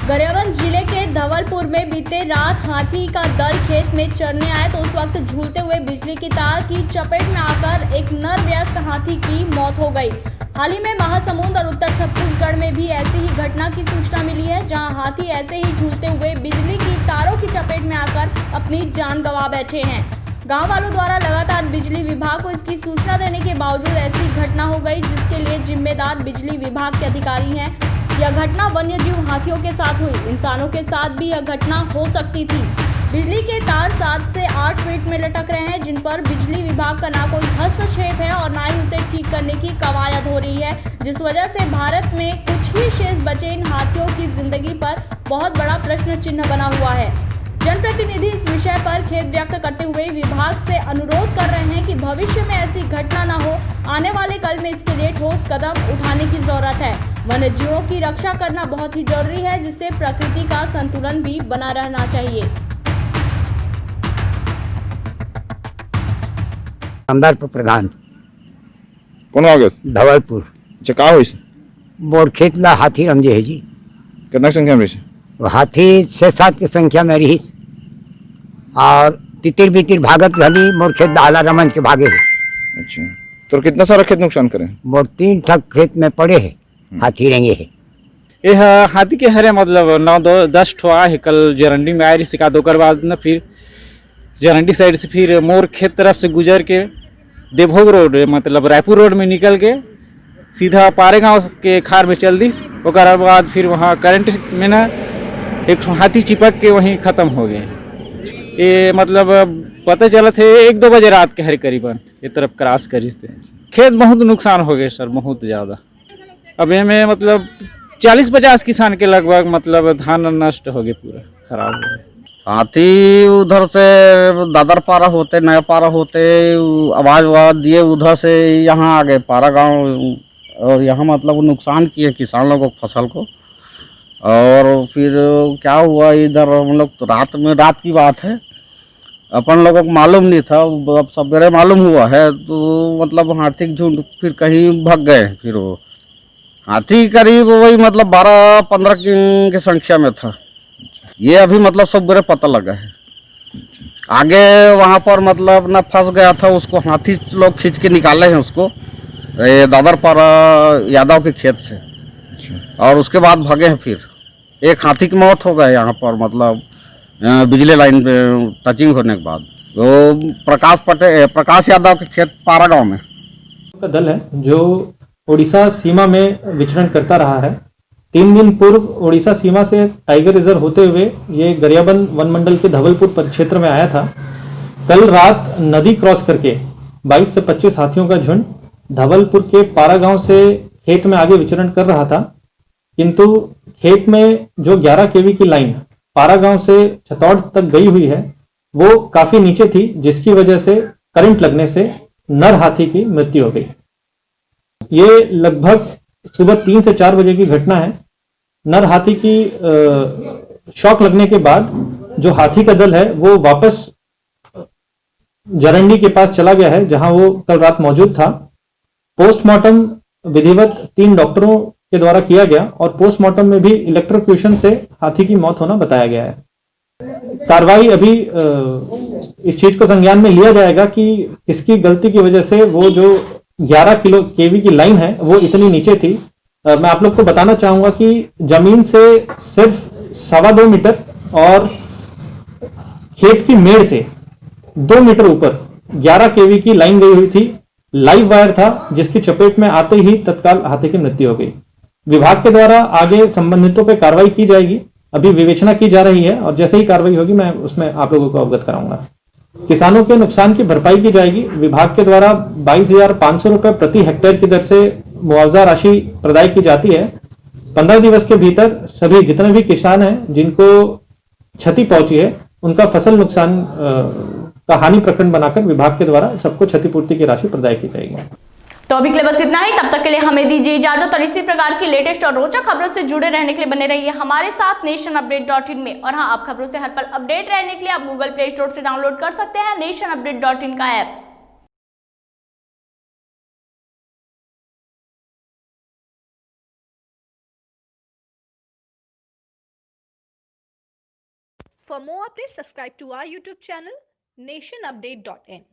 गरियाबंद जिले के धवलपुर में बीते रात हाथी का दल खेत में चरने आए तो उस वक्त झूलते हुए बिजली की तार की चपेट में आकर एक नर वयस्क हाथी की मौत हो गई। हाल ही में महासमुंद और उत्तर छत्तीसगढ़ में भी ऐसी ही घटना की सूचना मिली है, जहां हाथी ऐसे ही झूलते हुए बिजली की तारों की चपेट में आकर अपनी जान गंवा बैठे हैं। गांव वालों द्वारा लगातार बिजली विभाग को इसकी सूचना देने के बावजूद ऐसी घटना हो गई, जिसके लिए जिम्मेदार बिजली विभाग के अधिकारी हैं। यह घटना वन्यजीव हाथियों के साथ हुई, इंसानों के साथ भी यह घटना हो सकती थी। बिजली के तार 7 से 8 फीट में लटक रहे हैं, जिन पर बिजली विभाग का ना कोई हस्तक्षेप है और ना ही उसे ठीक करने की कवायद हो रही है, जिस वजह से भारत में कुछ ही शेष बचे इन हाथियों की जिंदगी पर बहुत बड़ा प्रश्न चिन्ह बना हुआ है। जनप्रतिनिधि इस विषय पर खेद व्यक्त करते हुए विभाग से अनुरोध कर रहे हैं कि भविष्य में ऐसी घटना न हो, आने वाले कल में इसके लिए ठोस कदम उठाने की जरूरत है। वन्य जीवों की रक्षा करना बहुत ही जरूरी है, जिससे प्रकृति का संतुलन भी बना रहना चाहिए। प्रधान कौन आ गया धवलपुर अच्छा का हो बोर खेत ला हाथी रमजे है जी। कितना संख्या में रही हाथी 6-7 की संख्या में रही और तितिर बितिर भागत भली मोर खेत आला रमन के भागे है। अच्छा तो कितना सारा खेत नुकसान करे मोर 3 ठक खेत में पड़े है, हाथी रेंगे है। यह हाथी के हरे मतलब 9-10 ठो आए है। कल जरंडी में आए रही सिका दोकर बाद न फिर जरंडी साइड से फिर मोर खेत तरफ से गुजर के देवभोग रोड मतलब रायपुर रोड में निकल के सीधा पारे गाँव के खार में चल दी। और बाद फिर वहाँ करंट में ना एक हाथी चिपक के वहीं ख़त्म हो गए। ये मतलब पता चला थे 1-2 बजे रात के हर करीबन ये तरफ क्रॉस करी थे। खेत बहुत नुकसान हो गए सर, बहुत ज़्यादा। अब में मतलब 40-50 किसान के लगभग मतलब धान नष्ट हो गए, पूरा खराब हो गए। हाथी उधर से दादर पारा होते नया पारा होते आवाज दिए उधर से यहाँ आ गए पारा गांव और यहाँ मतलब नुकसान किए किसान लोगों को फसल को। और फिर क्या हुआ इधर हम लोग तो रात की बात है, अपन लोगों को मालूम नहीं था। अब सवेरे मालूम हुआ है तो मतलब हाथी के झुंड फिर कहीं भाग गए। फिर वो हाथी करीब वही मतलब 12-15 की संख्या में था। ये अभी मतलब सवेरे पता लगा है। आगे वहाँ पर मतलब ना फंस गया था, उसको हाथी लोग खींच के निकाले हैं उसको दादर पारा यादव के खेत से। और उसके बाद भागे हैं। फिर एक हाथी की मौत हो गई यहाँ पर मतलब बिजली लाइन पे टचिंग होने के बाद। तो प्रकाश यादव के खेत पारा गांव में का दल है जो ओडिशा सीमा में विचरण करता रहा है। 3 दिन पूर्व ओडिशा सीमा से टाइगर रिजर्व होते हुए ये गरियाबंद वन मंडल के धवलपुर परिक्षेत्र में आया था। कल रात नदी क्रॉस करके 22 से 25 हाथियों का झुंड धवलपुर के पारा गांव से खेत में आगे विचरण कर रहा था, किंतु खेत में जो 11 केवी की लाइन पारा गांव से छतौड़ तक गई हुई है वो काफी नीचे थी, जिसकी वजह से करंट लगने से नर हाथी की मृत्यु हो गई। ये लगभग सुबह 3 से 4 बजे की घटना है। नर हाथी की शॉक लगने के बाद जो हाथी का दल है वो वापस जरंडी के पास चला गया है, जहां वो कल रात मौजूद था। पोस्टमार्टम विधिवत 3 डॉक्टरों के द्वारा किया गया और पोस्टमार्टम में भी इलेक्ट्रोक्यूशन से हाथी की मौत होना बताया गया है। कार्रवाई अभी इस चीज को संज्ञान में लिया जाएगा कि किसकी गलती की वजह से वो जो 11 किलो केवी की लाइन है वो इतनी नीचे थी। मैं आप लोग को बताना चाहूंगा कि जमीन से सिर्फ 2.25 मीटर और खेत की मेड़ से 2 मीटर ऊपर 11 केवी की लाइन गई हुई थी। लाइव वायर था, जिसकी चपेट में आते ही तत्काल हाथी की मृत्यु हो गई। विभाग के द्वारा आगे संबंधितों पर कार्रवाई की जाएगी। अभी विवेचना की जा रही है और जैसे ही कार्रवाई होगी मैं उसमें आप लोगों को अवगत कराऊंगा। किसानों के नुकसान की भरपाई की जाएगी। विभाग के द्वारा 22,500 रुपए प्रति हेक्टेयर की दर से मुआवजा राशि प्रदान की जाती है। 15 दिवस के भीतर सभी जितने भी किसान हैं जिनको क्षति पहुंची है उनका फसल नुकसान का हानि प्रकरण बनाकर विभाग के द्वारा सबको क्षतिपूर्ति की राशि प्रदान की जाएगी। तो अभी के लिए बस इतना ही। तब तक के लिए हमें दीजिए इजाजत और इसी प्रकार की लेटेस्ट और रोचक खबरों से जुड़े रहने के लिए बने रहिए हमारे साथ nationupdate.in में। और हाँ, आप खबरों से हर पल अपडेट रहने के लिए आप गूगल प्ले स्टोर से डाउनलोड कर सकते हैं nationupdate.in का app. For more updates, subscribe to our YouTube channel nationupdate.in.